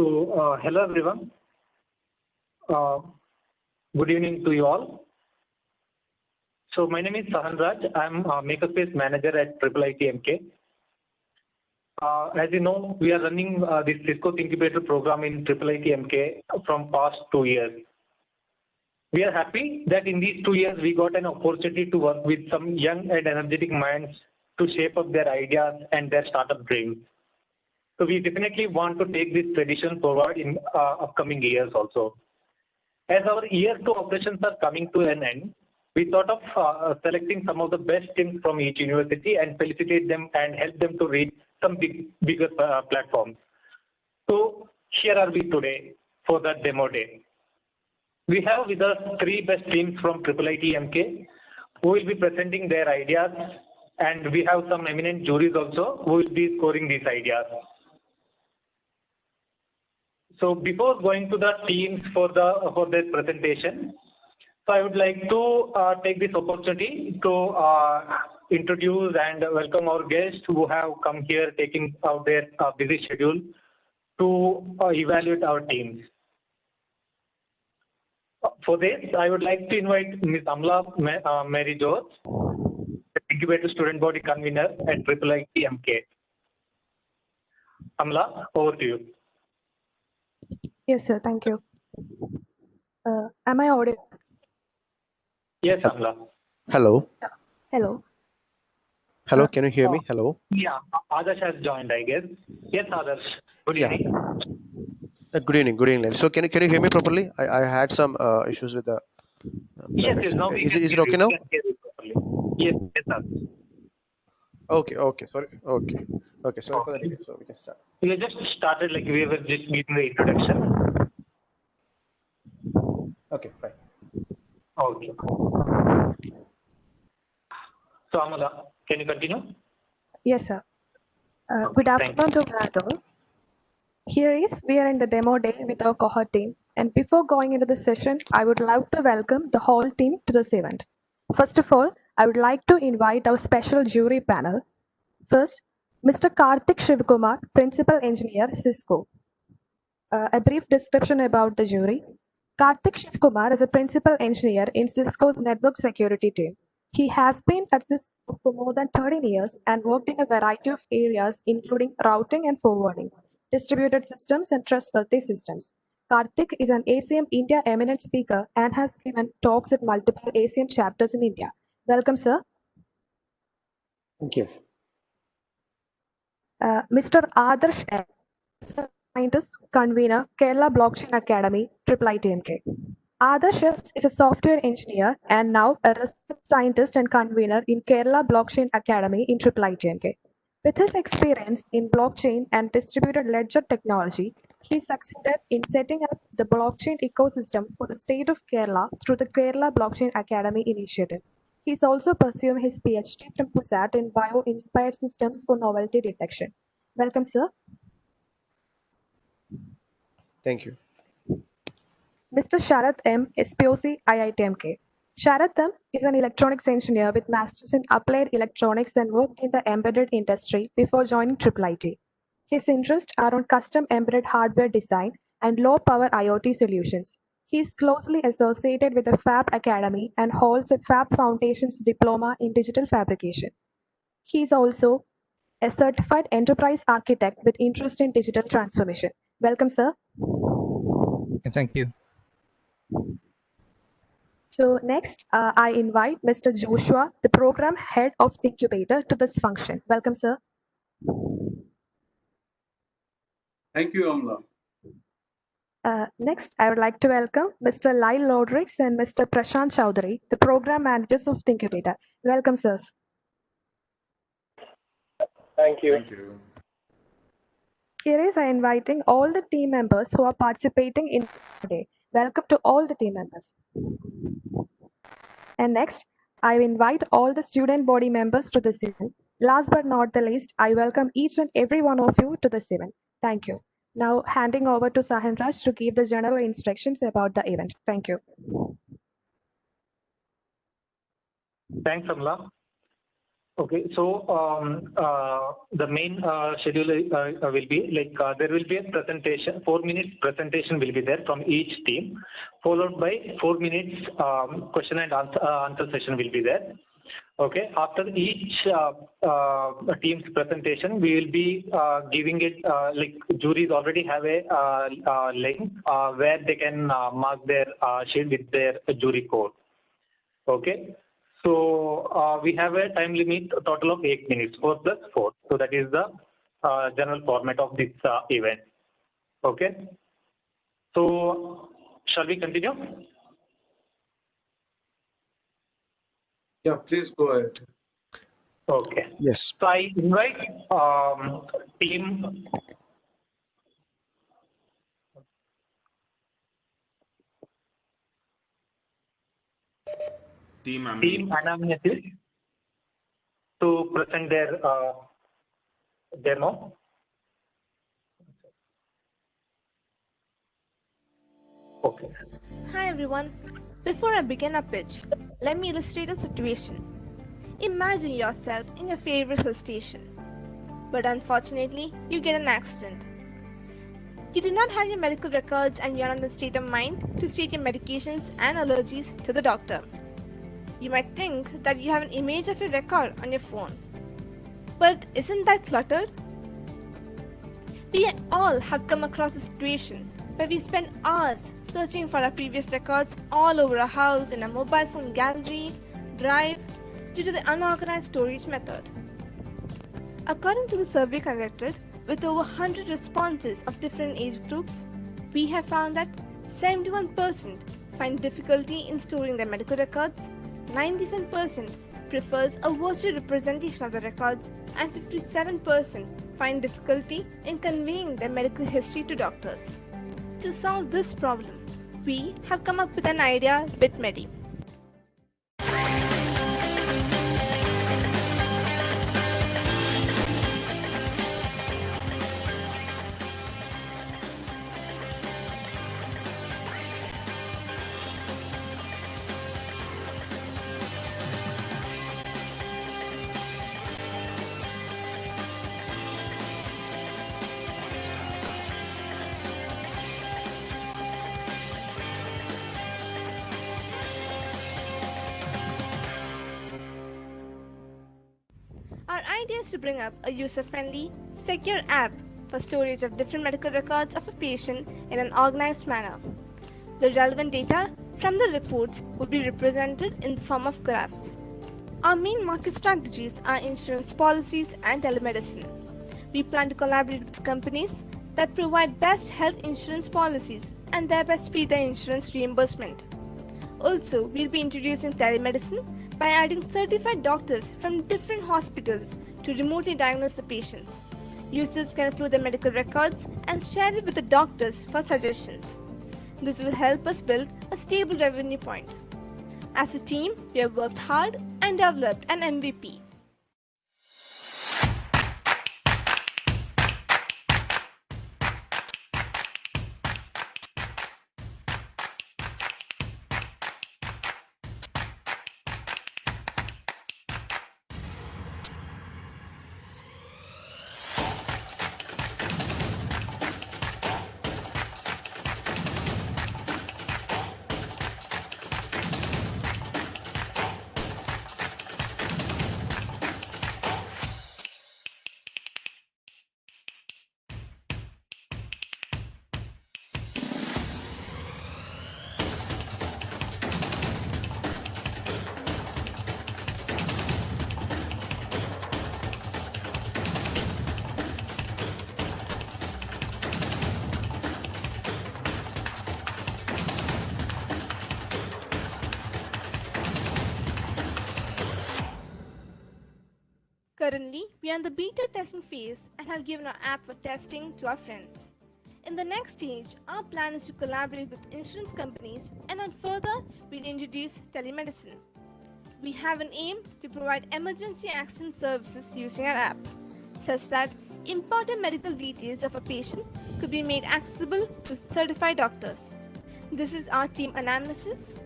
Hello everyone. Good evening to you all. So my name is Sahanraj. I'm a Makerspace Manager at IIITMK. As you know, we are running this Cisco thingQbator program in IIITMK from past 2 years. We are happy that in these 2 years we got an opportunity to work with some young and energetic minds to shape up their ideas and their startup dreams. So we definitely want to take this tradition forward in upcoming years also. As our year 2 operations are coming to an end, we thought of selecting some of the best teams from each university and felicitate them and help them to reach some bigger platforms. So here are we today for that demo day. We have with us 3 best teams from IIITMK who will be presenting their ideas, and we have some eminent juries also who will be scoring these ideas. So before going to the teams for this presentation, so I would like to take this opportunity to introduce and welcome our guests who have come here taking out their busy schedule to evaluate our teams. For this, I would like to invite Ms. Amla Mary George, the thingQbator Student Body Convener at IIITMK. Amla, over to you. Yes, sir. Thank you. Am I audible? Yes, Amla. Hello. Hello. Hello, can you hear me? Hello. Yeah, Adarsh has joined, I guess. Yes, Adarsh. Good evening. Good evening. Good evening. So can you hear me properly? I had some issues with the. Yes, now is it okay now? Yes, Adarsh. Okay. Sorry. Okay. Sorry for the delay. So we can start. We just started, like we were just giving the introduction. Okay, fine. Okay. So Amala, can you continue? Yes, sir. Good afternoon to all. Here we are in the demo day with our cohort team. And before going into the session, I would love to welcome the whole team to this event. First of all, I would like to invite our special jury panel. First, Mr. Karthik Shivkumar, Principal Engineer, Cisco. A brief description about the jury. Karthik Shivkumar is a Principal Engineer in Cisco's Network Security team. He has been at Cisco for more than 13 years and worked in a variety of areas including routing and forwarding, distributed systems and trustworthy systems. Karthik is an ACM India eminent speaker and has given talks at multiple ACM chapters in India. Welcome, sir. Thank you. Mr. Adarsh M, Scientist, Convener, Kerala Blockchain Academy, IIITMK. Adarsh is a software engineer and now a research scientist and convener in Kerala Blockchain Academy in IIITMK. With his experience in blockchain and distributed ledger technology, he succeeded in setting up the blockchain ecosystem for the state of Kerala through the Kerala Blockchain Academy initiative. He is also pursuing his PhD from PUSAT in bio-inspired systems for novelty detection. Welcome, sir. Thank you. Mr. Sharath M, SPOC, IITMK. Sharath M is an electronics engineer with masters in applied electronics and worked in the embedded industry before joining IIIT. His interests are on custom embedded hardware design and low-power IoT solutions. He is closely associated with the Fab Academy and holds a Fab Foundations Diploma in Digital Fabrication. He is also a certified enterprise architect with interest in digital transformation. Welcome, sir. Thank you. So next, I invite Mr. Joshua, the program head of thingQbator, to this function. Welcome, sir. Thank you, Amla. Next, I would like to welcome Mr. Lyle Rodrigues and Mr. Prashant Chowdhury, the program managers of thingQbator. Welcome, sirs. Thank you. Thank you. Here is I inviting all the team members who are participating in today. Welcome to all the team members. And next, I invite all the student body members to this event. Last but not the least, I welcome each and every one of you to this event. Thank you. Now handing over to Sahanraj to give the general instructions about the event. Thank you. Thanks, Amla. Okay, so the main schedule will be like there will be a presentation, 4 minutes presentation will be there from each team, followed by 4 minutes question and answer session will be there. Okay, after each team's presentation, we will be giving it like juries already have a link where they can mark their sheet with their jury code. Okay. So we have a time limit, a total of 8 minutes, 4 plus 4. So that is the general format of this event. Okay. So shall we continue? Yeah, please go ahead. Okay. Yes. So I invite team. Team Team anamnesis to present their demo. Okay. Hi everyone. Before I begin our pitch, let me illustrate a situation. Imagine yourself in your favorite hill station, but unfortunately, you get an accident. You do not have your medical records and you're in a state of mind to state your medications and allergies to the doctor. You might think that you have an image of your record on your phone. But isn't that cluttered? We all have come across a situation where we spend hours searching for our previous records all over our house in a mobile phone gallery, drive, due to the unorganized storage method. According to the survey conducted with over 100 responses of different age groups, we have found that 71% find difficulty in storing their medical records, 97% prefers a virtual representation of the records, and 57% find difficulty in conveying their medical history to doctors. To solve this problem, we have come up with an idea with Medi. Our idea is to bring up a user-friendly, secure app for storage of different medical records of a patient in an organized manner. The relevant data from the reports would be represented in the form of graphs. Our main market strategies are insurance policies and telemedicine. We plan to collaborate with companies that provide best health insurance policies and thereby speed their insurance reimbursement. Also, we'll be introducing telemedicine by adding certified doctors from different hospitals to remotely diagnose the patients. Users can upload their medical records and share it with the doctors for suggestions. This will help us build a stable revenue point. As a team, we have worked hard and developed an MVP. Currently, we are in the beta testing phase and have given our app for testing to our friends. In the next stage, our plan is to collaborate with insurance companies and then further, we'll introduce telemedicine. We have an aim to provide emergency accident services using our app, such that important medical details of a patient could be made accessible to certified doctors. This is our team anamnesis,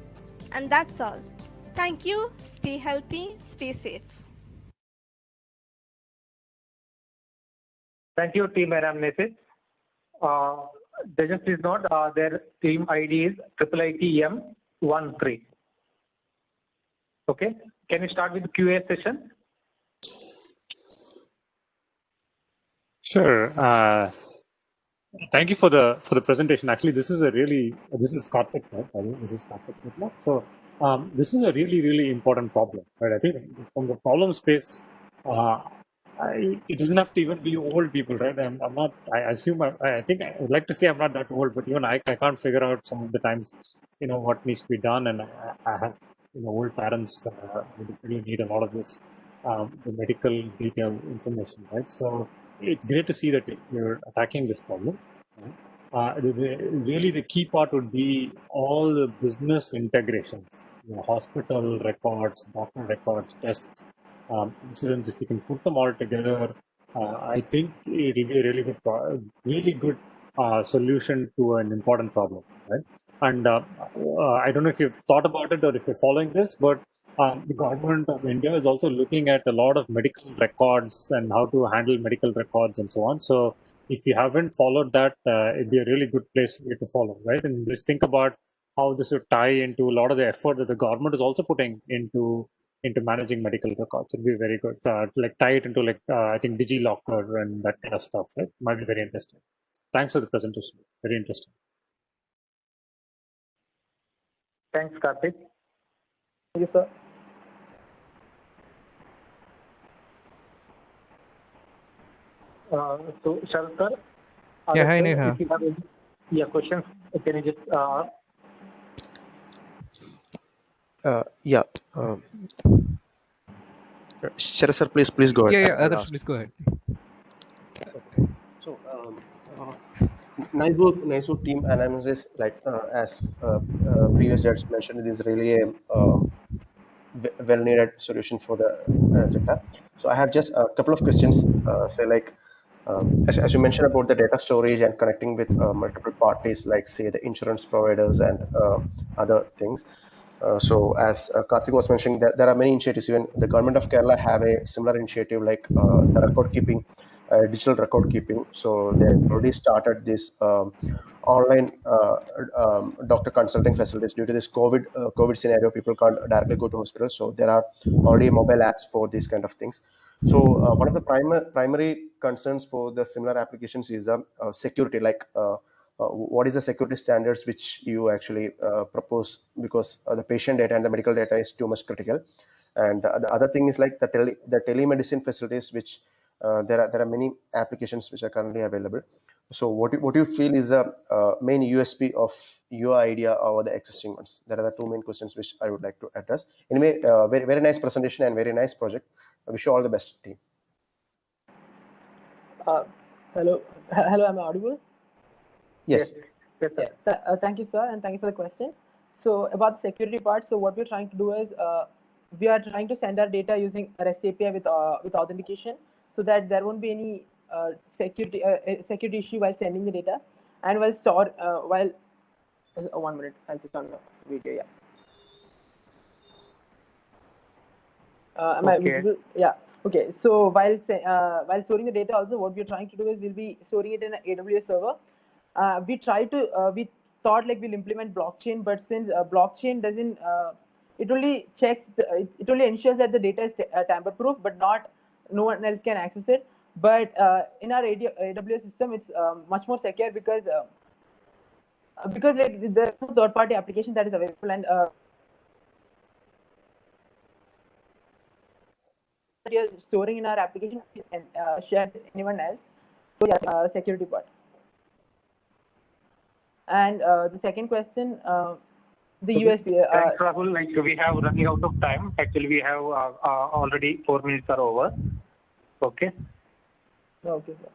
and that's all. Thank you, stay healthy, stay safe. Thank you, team anamnesis. They just is not, their team ID is IIITM13. Okay, can you start with the QA session? Sure. Thank you for the presentation. Actually, this is Karthik, right? I think this is Karthik. Right? So this is a really important problem, right? I think from the problem space, it doesn't have to even be old people, right? I'm not. I assume I think I would like to say I'm not that old, but even I can't figure out some of the times, what needs to be done, and I have old parents who really need a lot of this, the medical detail information, right? So it's great to see that you're attacking this problem. Right? Really, the key part would be all the business integrations, hospital records, doctor records, tests, insurance. If you can put them all together, I think it will be a really good solution to an important problem, right? And I don't know if you've thought about it or if you're following this, but the government of India is also looking at a lot of medical records and how to handle medical records and so on. So if you haven't followed that, it'd be a really good place for you to follow, right? And just think about how this would tie into a lot of the effort that the government is also putting into managing medical records. It'd be very good. Like tie it into I think DigiLocker and that kind of stuff, right? Might be very interesting. Thanks for the presentation. Very interesting. Thanks, Karthik. Thank you, sir. So, Sharad sir, Yeah, hi, Neha. if you have any questions, can you just Yeah. Sharad sir, please go ahead. Yeah, I'll Adarsh, ask. please go ahead. So, nice work, team analysis. Like as previous judge mentioned, it is really a well-needed solution for the data. So, I have just a couple of questions. Say like, as you mentioned about the data storage and connecting with multiple parties, like say the insurance providers and other things. So as Karthik was mentioning, that there are many initiatives. Even the government of Kerala have a similar initiative, like the record keeping, digital record keeping. So they already started this online doctor consulting facilities. Due to this COVID scenario, people can't directly go to hospitals. So there are already mobile apps for these kind of things. So one of the primary concerns for the similar applications is security, like what is the security standards which you actually propose, because the patient data and the medical data is too much critical. And the other thing is like the telemedicine facilities, which there are many applications which are currently available. So what do you feel is the main USP of your idea over the existing ones? There are the two main questions which I would like to address. Anyway, very nice presentation and very nice project. I wish you all the best, team. Hello, am I audible? Yes. Yes, sir. Yeah. Thank you, sir, and thank you for the question. So about the security part, so what we're trying to do is we are trying to send our data using REST API with authentication, so that there won't be any security issue while sending the data, and while 1 minute, I'll switch on the video. Yeah. Am I visible? Yeah. Okay. So while storing the data, also what we're trying to do is we'll be storing it in an AWS server. We thought like we'll implement blockchain, but since blockchain doesn't, it only ensures that the data is tamper-proof, but no one else can access it. But in our AWS system, it's much more secure because like there's no third-party application that is available, and that you're storing in our application and shared with anyone else. So yeah, security part. And the second question, the USB. Thanks, Rahul. Like we have running out of time. Actually, we have already 4 minutes are over. Okay. Okay, sir.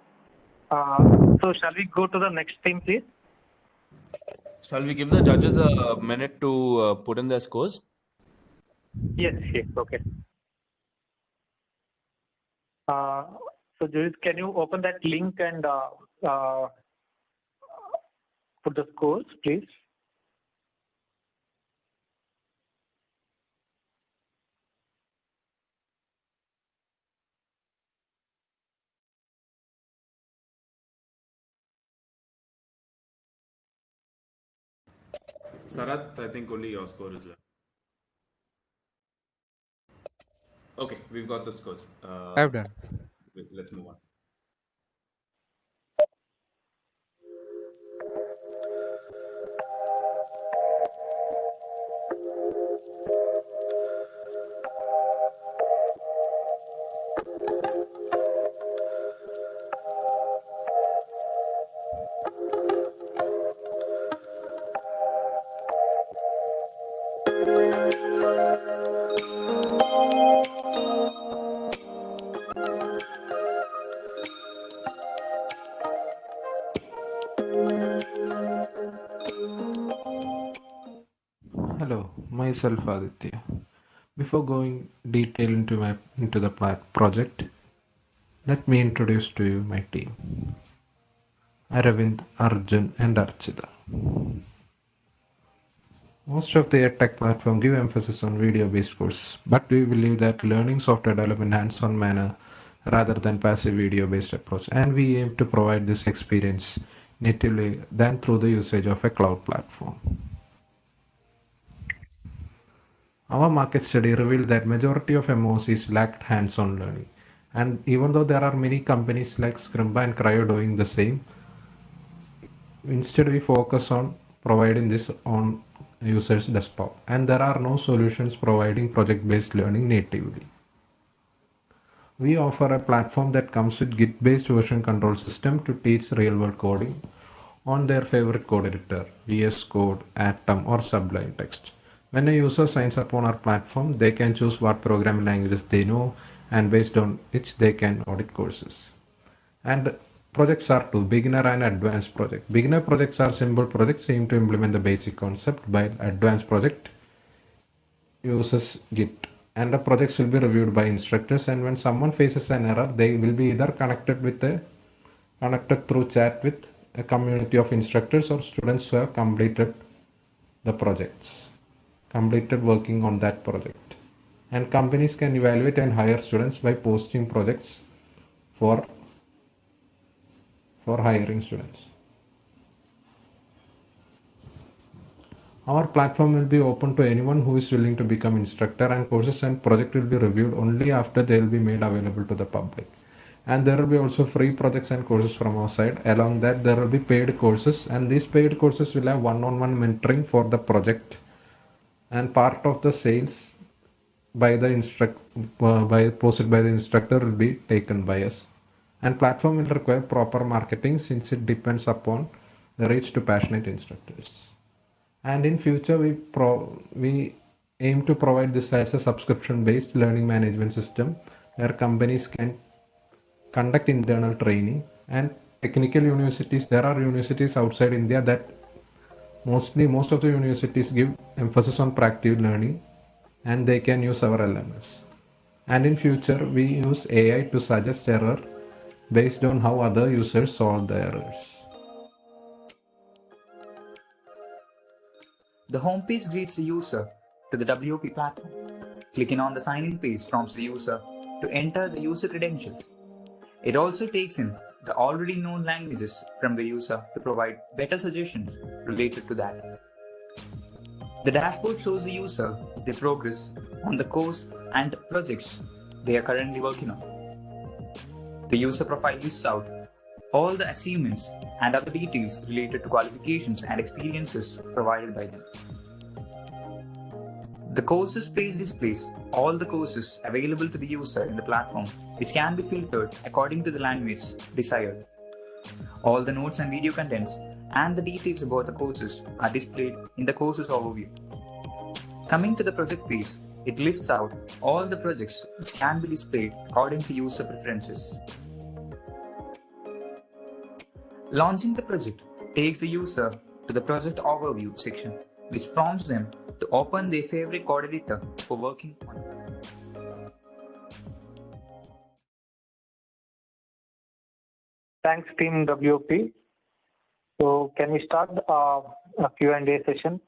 So shall we go to the next thing, please? Shall we give the judges a minute to put in their scores? Yes. Okay. So Judith, can you open that link and put the scores, please? Sarath, I think only your score is left. Okay, we've got the scores. I've done. Let's move on. Hello, myself Aditya. Before going detail into the project, let me introduce to you my team. Aravind, Arjun and Archita. Most of the EdTech platform give emphasis on video-based courses, but we believe that learning software development hands-on manner rather than passive video-based approach, and we aim to provide this experience natively than through the usage of a cloud platform. Our market study revealed that majority of MOCs lacked hands-on learning. And even though there are many companies like Scrimba and Cryo doing the same, instead we focus on providing this on users' desktop. And there are no solutions providing project-based learning natively. We offer a platform that comes with Git-based version control system to teach real-world coding on their favorite code editor, VS Code, Atom, or Sublime Text. When a user signs up on our platform, they can choose what programming languages they know, and based on which they can audit courses. And projects are two, beginner and advanced project. Beginner projects are simple projects aimed to implement the basic concept, while advanced project uses Git. And the projects will be reviewed by instructors, and when someone faces an error, they will be either connected through chat with a community of instructors or students who have completed working on that project. And companies can evaluate and hire students by posting projects for hiring students. Our platform will be open to anyone who is willing to become instructor, and courses and project will be reviewed only after they will be made available to the public. And there will be also free projects and courses from our side. Along that, there will be paid courses, and these paid courses will have one-on-one mentoring for the project, and part of the sales posted by the instructor will be taken by us. And platform will require proper marketing since it depends upon the reach to passionate instructors. And in future, we aim to provide this as a subscription-based learning management system where companies can conduct internal training. And technical universities, there are universities outside India that most of the universities give emphasis on practice learning, and they can use our LMS. And in future, we use AI to suggest error based on how other users solve the errors. The homepage greets the user to the WOP platform. Clicking on the sign-in page prompts the user to enter the user credentials. It also takes in the already known languages from the user to provide better suggestions related to that. The dashboard shows the user their progress on the course and projects they are currently working on. The user profile lists out all the achievements and other details related to qualifications and experiences provided by them. The courses page displays all the courses available to the user in the platform, which can be filtered according to the language desired. All the notes and video contents and the details about the courses are displayed in the courses overview. Coming to the project page, it lists out all the projects which can be displayed according to user preferences. Launching the project takes the user to the project overview section, which prompts them to open their favorite code editor for working on it. Thanks, Team WOP. So can we start a Q&A session?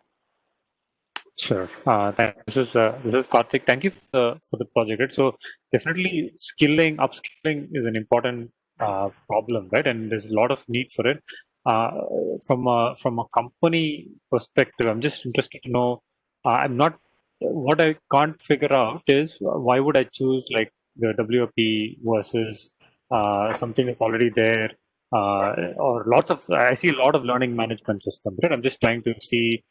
Sure. This is Karthik. Thank you for the project. Right? So definitely upskilling is an important problem, right? And there's a lot of need for it. from a company perspective, I'm just interested to know. I'm not. What I can't figure out is why would I choose like the WP versus something that's already there, or lots of. I see a lot of learning management systems. Right? I'm just trying to see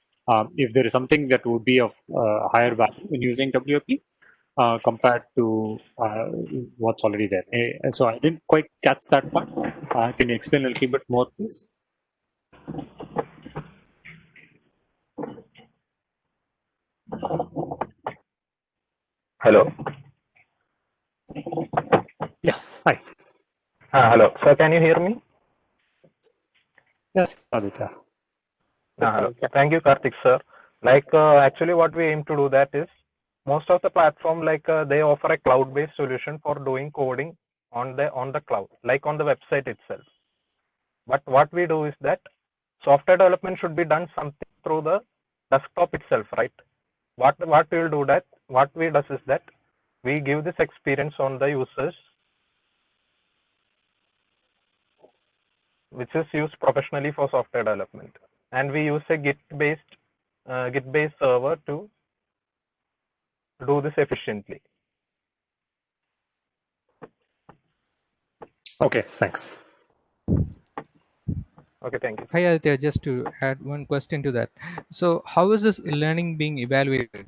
if there is something that would be of higher value in using WP compared to what's already there. And so I didn't quite catch that part. Can you explain a little bit more, please? Hello. Yes. Hi. Hello. Sir, can you hear me? Yes, Aditya. Hello. Thank you, Karthik, sir. Actually, what we aim to do that is most of the platform they offer a cloud-based solution for doing coding on the cloud, like on the website itself. But what we do is that software development should be done something through the desktop itself, right? What we will do that, what we does is that we give this experience on the users, which is used professionally for software development, and we use a Git-based server to do this efficiently. Okay, thanks. Okay, thank you. Hi Aditya, just to add one question to that. So how is this learning being evaluated?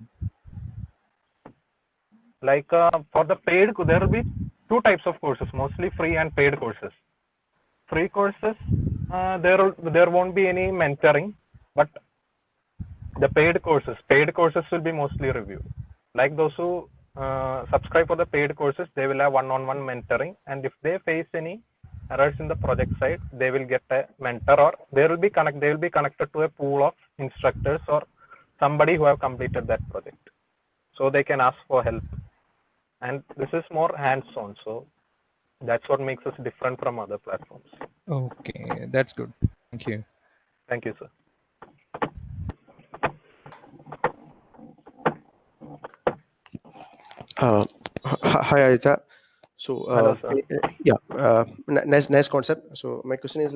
For the paid, there will be two types of courses, mostly free and paid courses. Free courses, there won't be any mentoring, but the paid courses will be mostly reviewed. Like those who subscribe for the paid courses, they will have one-on-one mentoring, and if they face any errors in the project side, they will get a mentor, or they will be connected to a pool of instructors or somebody who have completed that project, so they can ask for help. And this is more hands-on, so that's what makes us different from other platforms. Okay, that's good. Thank you. Thank you, sir. Hi, Aditya. So, hello, sir. Yeah, nice concept. So, my question is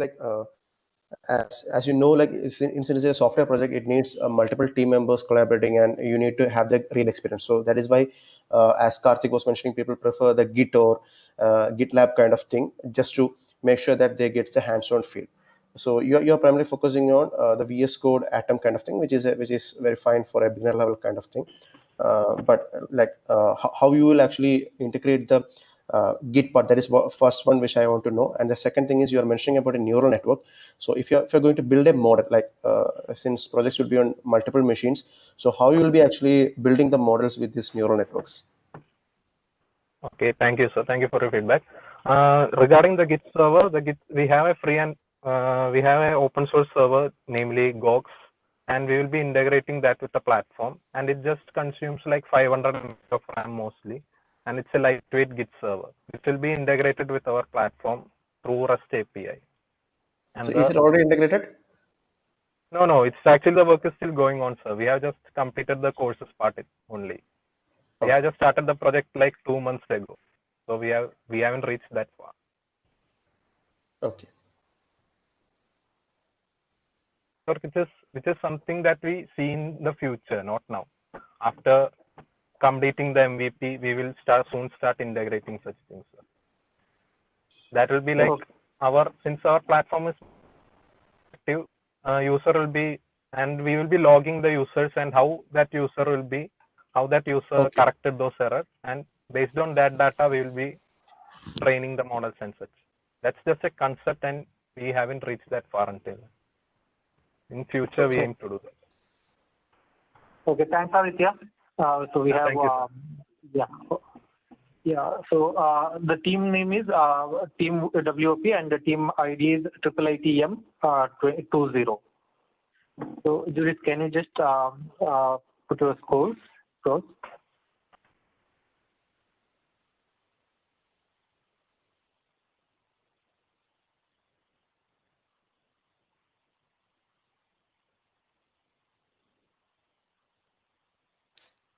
as you know, since it is a software project, it needs multiple team members collaborating, and you need to have the real experience. So that is why, as Karthik was mentioning, people prefer the Git or GitLab kind of thing, just to make sure that they get the hands-on feel. So you're primarily focusing on the VS Code Atom kind of thing, which is very fine for a beginner level kind of thing. But how you will actually integrate the Git part, that is first one which I want to know. And the second thing is, you are mentioning about a neural network. So if you're going to build a model, since projects will be on multiple machines, so how you will be actually building the models with these neural networks? Okay, thank you, sir. Thank you for your feedback. Regarding the Git server, we have a free and we have an open source server, namely Gox, and we will be integrating that with the platform, and it just consumes like 500 MB of RAM mostly, and it's a lightweight Git server. It will be integrated with our platform through REST API. And so is it already integrated? No, it's actually, the work is still going on, sir. We have just completed the courses part only. We have just started the project like 2 months ago, so we haven't reached that far. Okay. Which is something that we see in the future, not now. After completing the MVP, we will soon start integrating such things, sir. That will be like since our platform is active, user will be, and we will be logging the users and how that user corrected those errors, and based on that data we will be training the models and such. That's just a concept, and we haven't reached that far until. In future, we aim to do that. Okay, thanks, Aditya. So we have, So the team name is Team WOP, and the team ID is IIITM 20. So Judith, can you just put your scores?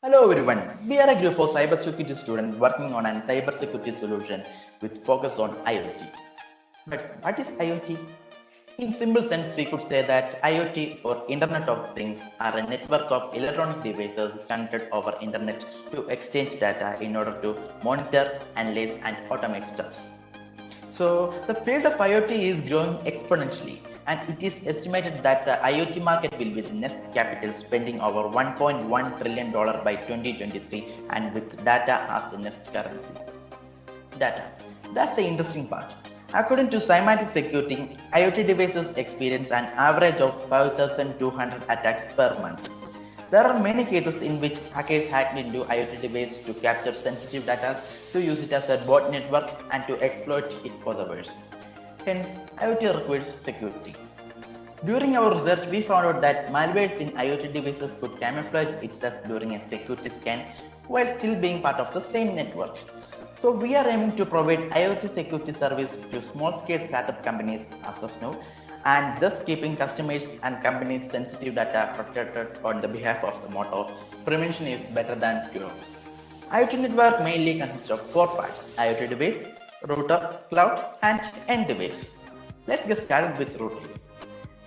Hello everyone, we are a group of cybersecurity students working on a cybersecurity solution with focus on IoT. But what is IoT? In simple sense, we could say that IoT or Internet of Things are a network of electronic devices connected over Internet to exchange data in order to monitor, analyze, and automate steps. So the field of IoT is growing exponentially, and it is estimated that the IoT market will be the next capital, spending over $1.1 trillion by 2023, and with data as the next currency. Data. That's the interesting part. According to Symantec Security, IoT devices experience an average of 5,200 attacks per month. There are many cases in which hackers hacked into IoT devices to capture sensitive data, to use it as a bot network, and to exploit it for the worse. Hence, IoT requires security. During our research, we found out that malwares in IoT devices could camouflage itself during a security scan while still being part of the same network. So we are aiming to provide IoT security service to small-scale startup companies as of now, and thus keeping customers and companies' sensitive data protected on the behalf of the motto, prevention is better than cure. IoT network mainly consists of 4 parts: IoT device, router, cloud, and end device. Let's get started with routers.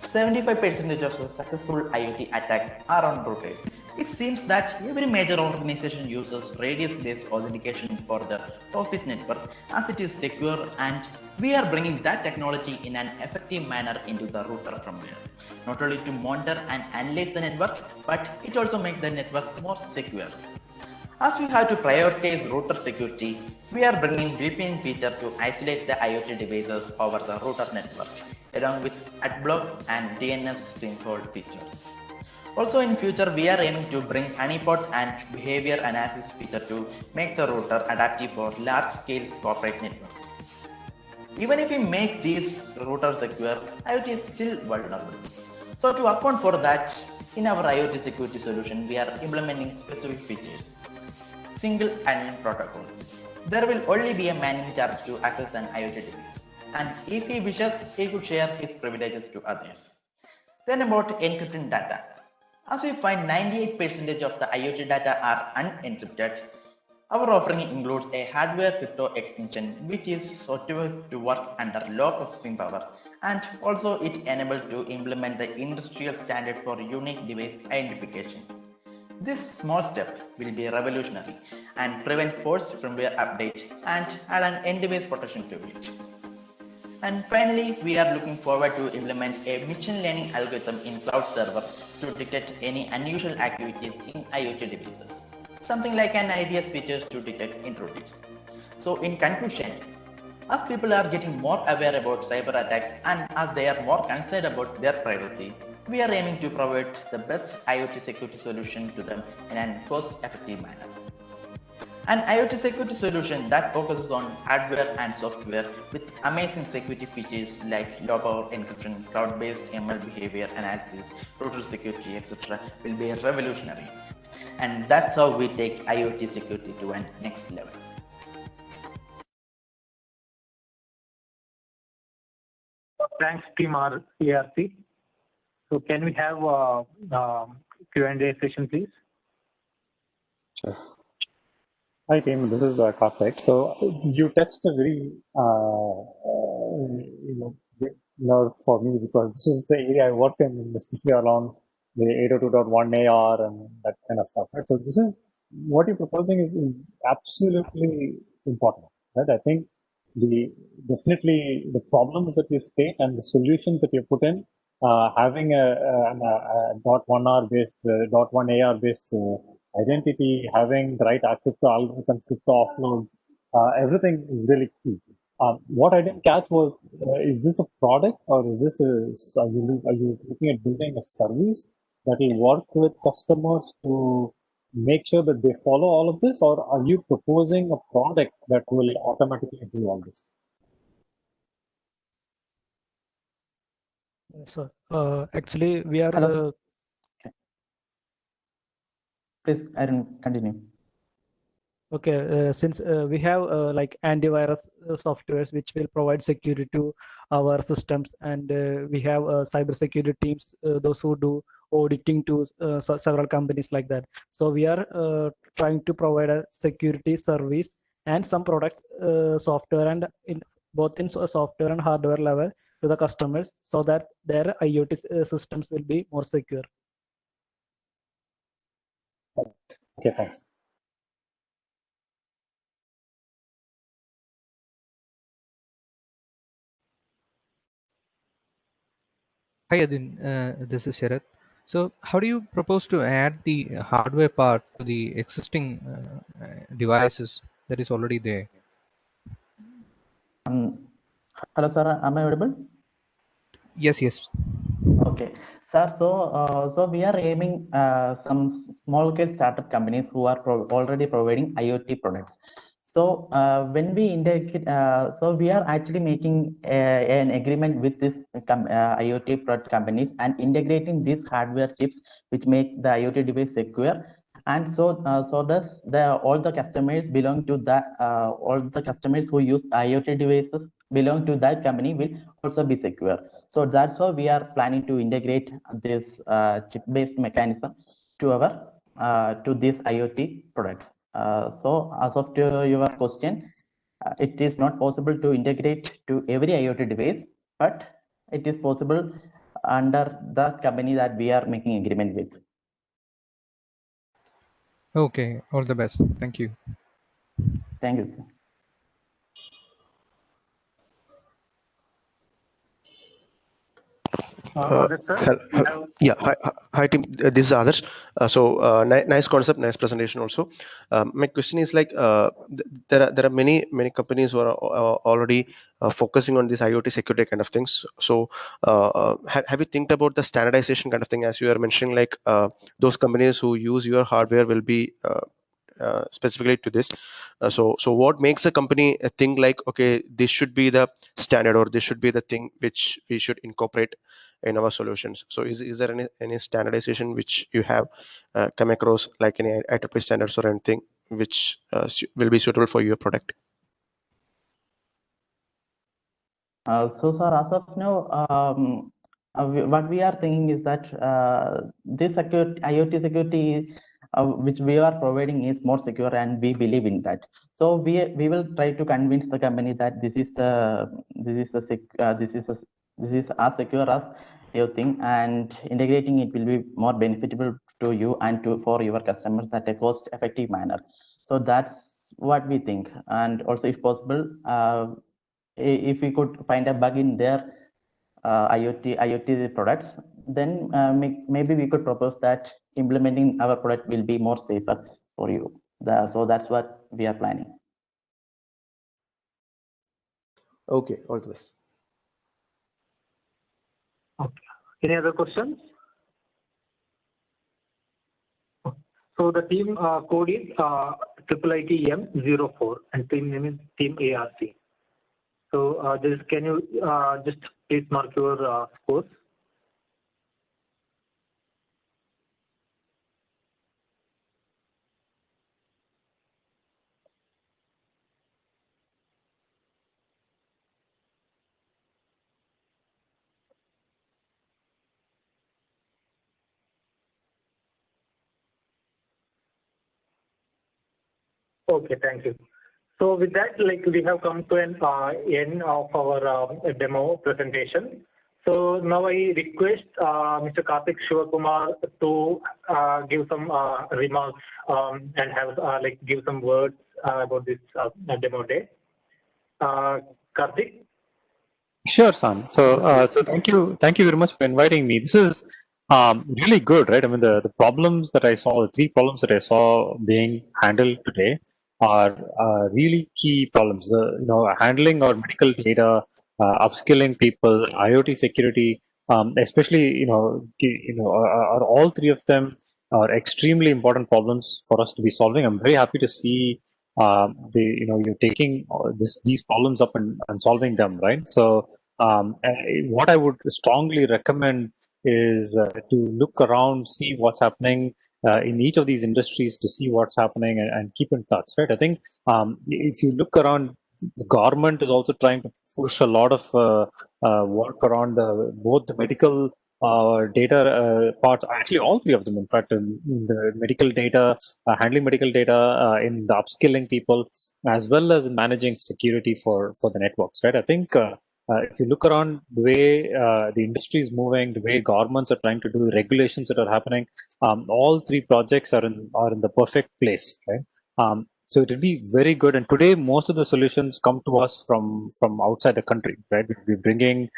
75% of the successful IoT attacks are on routers. It seems that every major organization uses radius-based authentication for the office network, as it is secure, and we are bringing that technology in an effective manner into the router firmware, not only to monitor and analyze the network, but it also makes the network more secure. As we have to prioritize router security, we are bringing VPN feature to isolate the IoT devices over the router network, along with AdBlock and DNS SYNC hold feature. Also in future, we are aiming to bring honeypot and behavior analysis feature to make the router adaptive for large-scale corporate networks. Even if we make these routers secure, IoT is still vulnerable. So to account for that, in our IoT security solution, we are implementing specific features. Single admin protocol. There will only be a man in charge to access an IoT device, and if he wishes, he could share his privileges to others. Then about encrypting data. As we find 98% of the IoT data are unencrypted, our offering includes a hardware crypto extension which is optimized to work under low processing power, and also it enables to implement the industrial standard for unique device identification. This small step will be revolutionary and prevent forced firmware update and add an end-device protection to it. And finally, we are looking forward to implement a machine learning algorithm in cloud server to detect any unusual activities in IoT devices, something like an IDS features to detect intrusives. So in conclusion, as people are getting more aware about cyber attacks and as they are more concerned about their privacy, we are aiming to provide the best IoT security solution to them in a cost-effective manner. An IoT security solution that focuses on hardware and software with amazing security features like low power encryption, cloud-based ML behavior analysis, router security, etc. will be revolutionary. And that's how we take IoT security to a next level. Thanks, Team ARC. So can we have a Q&A session, please? Sure. Hi team, this is Karthik. So you touched a very big nerve for me because this is the area I work in, especially around the 802.1 AR and that kind of stuff. Right? So this is what you're proposing is absolutely important. Right? I think definitely the problems that you state and the solutions that you put in, having a .1R based, .1 AR based identity, having the right access to algorithms, crypto offloads, everything is really key. What I didn't catch was, is this a product or is this are you looking at building a service that will work with customers to make sure that they follow all of this, or are you proposing a product that will automatically do all this? So actually we are Please, Aaron, continue. Okay, since we have like antivirus softwares which will provide security to our systems, and we have cyber security teams, those who do auditing to several companies like that. So we are trying to provide a security service and some product software, and in both in software and hardware level to the customers so that their IoT systems will be more secure. Okay, thanks. Hi Adin, this is Sharat. So how do you propose to add the hardware part to the existing devices that is already there? Hello, sir. Am I audible? Yes. Okay, sir. So we are aiming some small scale startup companies who are already providing IoT products. So when we integrate, so we are actually making an agreement with this IoT product companies and integrating these hardware chips which make the IoT device secure. And so does all the customers belong to that all the customers who use IoT devices belong to that company will also be secure. So that's why we are planning to integrate this chip-based mechanism to our to these IoT products. So as of to your question, it is not possible to integrate to every IoT device, but it is possible under the company that we are making agreement with. Okay, all the best. Thank you. Thank you, sir. Yeah, hi team. This is Adarsh. Nice concept, nice presentation. Also, my question is like there are many companies who are already focusing on this IoT security kind of things. So, have you think about the standardization kind of thing, as you are mentioning? Like those companies who use your hardware will be specifically to this. So what makes a company think like, okay, this should be the standard, or this should be the thing which we should incorporate in our solutions? So is there any standardization which you have come across, like any IEEE standards or anything which will be suitable for your product? So, sir, as of now, what we are thinking is that this IoT security which we are providing is more secure, and we believe in that. So we will try to convince the company that this is as secure as your thing, and integrating it will be more beneficial to you and for your customers at a cost-effective manner. So that's what we think, and also, if possible, if we could find a bug in their IoT products, then maybe we could propose that implementing our product will be more safer for you. So that's what we are planning. Okay, all the best. Okay. Any other questions? So the team code is IIITM04 and team name is Team ARC. So can you just please mark your scores? Okay, thank you. So with that, like, we have come to an end of our demo presentation. So now I request Mr. Karthik Shivakumar to give some remarks and have give some words about this demo day. Karthik? Sure, San. So thank you very much for inviting me. This is really good, right? I mean, the problems that I saw, the three problems that I saw being handled today are really key problems. Handling our medical data, upskilling people, IoT security, especially are all three of them are extremely important problems for us to be solving. I'm very happy to see you're taking these problems up and solving them, right? So what I would strongly recommend is to look around, see what's happening in each of these industries, to see what's happening and keep in touch, right? I think if you look around, the government is also trying to push a lot of work around both the medical data parts, actually all three of them, in fact, in the medical data, handling medical data, in the upskilling people, as well as managing security for the networks, right? I think If you look around the way the industry is moving, the way governments are trying to do, regulations that are happening, all three projects are in the perfect place, right? So it will be very good. And today, most of the solutions come to us from outside the country, right? We're bringing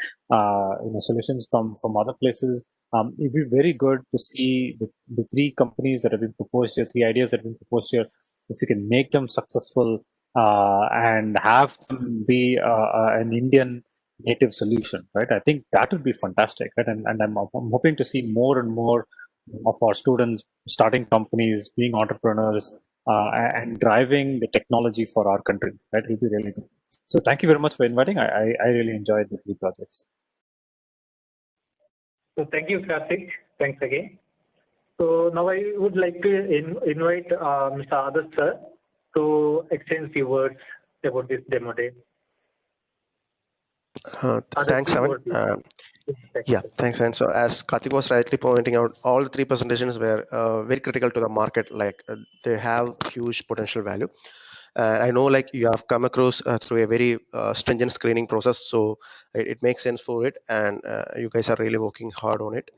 solutions from other places. It'd be very good to see the three companies that have been proposed here, three ideas that have been proposed here. If we can make them successful and have them be an Indian native solution, right? I think that would be fantastic, right? And I'm hoping to see more and more of our students starting companies, being entrepreneurs, and driving the technology for our country, right? It would be really good. So thank you very much for inviting. I really enjoyed the three projects. So thank you, Karthik. Thanks again. So now I would like to invite Mr. Adarsh sir to exchange few words about this demo day. Thanks, Savan. Yeah, thanks. And so as Karthik was rightly pointing out, all the three presentations were very critical to the market. Like they have huge potential value. I know like you have come across through a very stringent screening process, so it makes sense for it, and you guys are really working hard on it.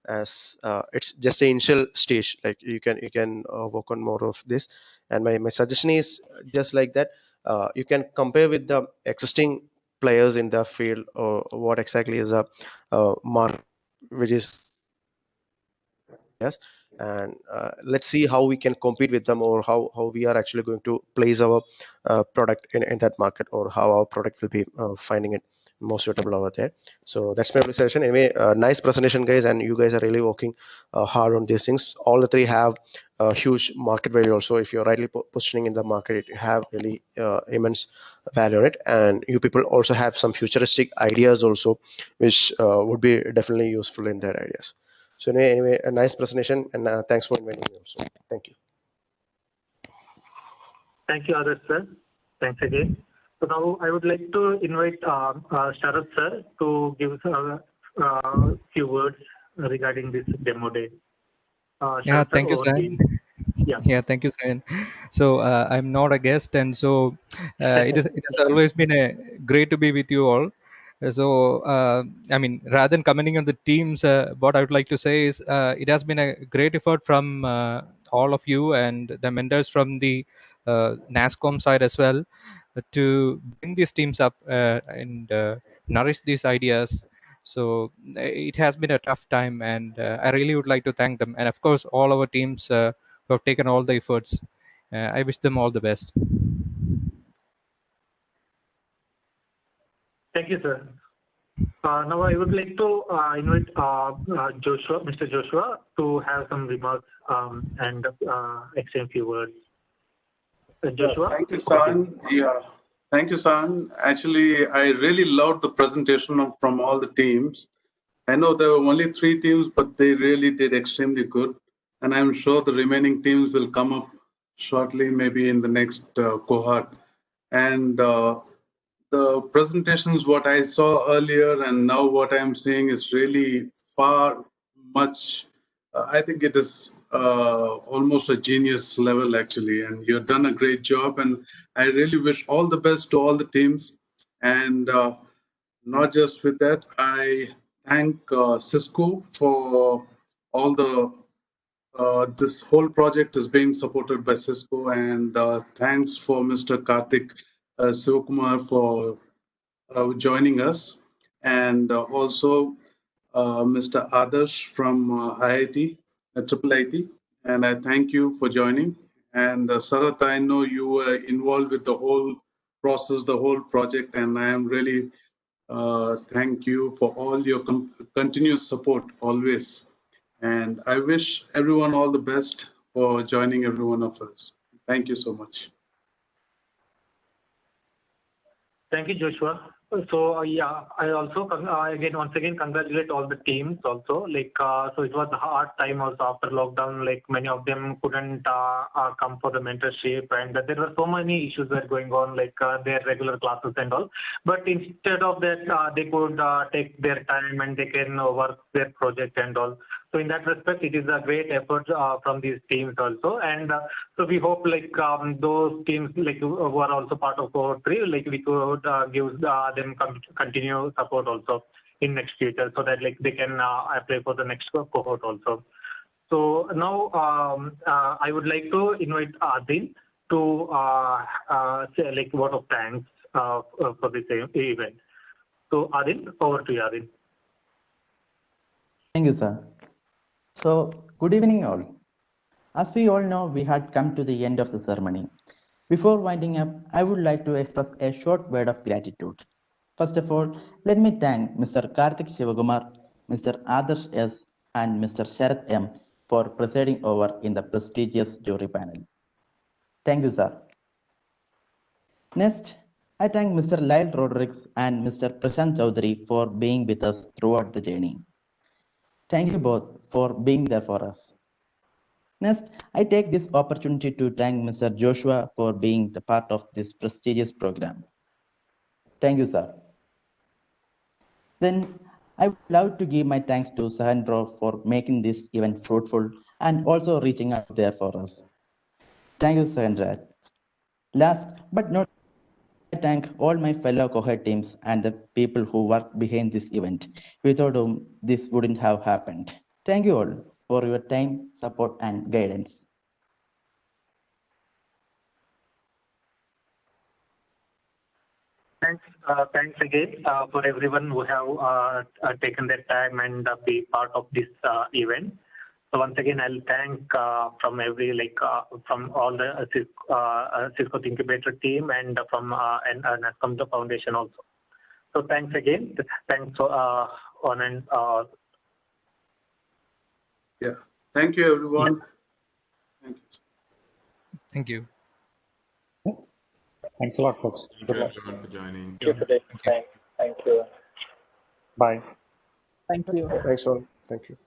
As it's just the initial stage, like you can work on more of this. And my suggestion is just like that. You can compare with the existing players in the field, or what exactly is a market which is yes, and let's see how we can compete with them, or how we are actually going to place our product in that market, or how our product will be finding it more suitable over there. So that's my session. Anyway, nice presentation, guys, and you guys are really working hard on these things. All the three have a huge market value also. If you're rightly positioning in the market, you have really immense value on it, and you people also have some futuristic ideas also, which would be definitely useful in their ideas. So anyway, a nice presentation, and thanks for inviting me also. Thank you. Thank you, Adarsh sir. Thanks again. So now I would like to invite Sharath sir to give us a few words regarding this demo day. Yeah, Sharath thank sir, you, over to Sayan. you. Yeah, Thank you, Sayan. So I'm not a guest, and so it has always been great to be with you all. So I mean, rather than commenting on the teams, what I would like to say is it has been a great effort from all of you and the mentors from the NASCOM side as well to bring these teams up and nourish these ideas. So it has been a tough time, and I really would like to thank them, and of course all our teams who have taken all the efforts. I wish them all the best. Thank you, sir. Now I would like to invite Joshua, Mr. Joshua, to have some remarks and exchange few words. Joshua. Thank you, San. Yeah, thank you, San. Actually, I really loved the presentation from all the teams. I know there were only 3 teams, but they really did extremely good. And I'm sure the remaining teams will come up shortly, maybe in the next cohort. And the presentations, what I saw earlier and now what I'm seeing is really far much. I think it is almost a genius level, actually. And you've done a great job. And I really wish all the best to all the teams. And not just with that, I thank Cisco for all the this whole project is being supported by Cisco, and thanks for Mr. Karthik Sivakumar for joining us, and also Mr. Adarsh from IIT, IIIT, and I thank you for joining. And Sarath, I know you were involved with the whole process, the whole project, and I am really thank you for all your continuous support always. And I wish everyone all the best for joining every one of us. Thank you so much. Thank you, Joshua. So yeah, I also once again congratulate all the teams also. Like so, it was a hard time also after lockdown. Like many of them couldn't come for the mentorship, and there were so many issues that going on, like their regular classes and all. But instead of that, they could take their time and they can work their project and all. So in that respect, it is a great effort from these teams also, and so we hope like those teams like who are also part of Cohort 3, like we could give them continue support also in next future, so that like they can apply for the next cohort also. So now I would like to invite Adin to say like word of thanks for this event. So Adin, over to you, Adin. Thank you, sir. So, good evening all. As we all know, we had come to the end of the ceremony. Before winding up, I would like to express a short word of gratitude. First of all, let me thank Mr. Karthik Shivakumar, Mr. Adarsh S. and Mr. Sharath M. for presiding over in the prestigious jury panel. Thank you, sir. Next, I thank Mr. Lyle Rodriguez and Mr. Prashant Chaudhary for being with us throughout the journey. Thank you both for being there for us. Next, I take this opportunity to thank Mr. Joshua for being the part of this prestigious program. Thank you, sir. Then, I would love to give my thanks to Sahandro for making this event fruitful and also reaching out there for us. Thank you, Sahandra. Last but not I thank all my fellow Cohort teams and the people who work behind this event, without whom this wouldn't have happened. Thank you all for your time, support, and guidance. Thanks again for everyone who have taken their time and be part of this event. So once again, I'll thank from from all the Cisco thingQbator team and from the Foundation also. So thanks again. Thanks on and yeah. Thank you, everyone. Yeah. Thank you. Thank you. Thanks a lot, folks. Thank you everyone for joining. Thank you. Thank you. Bye. Thank you. Thanks all. Thank you.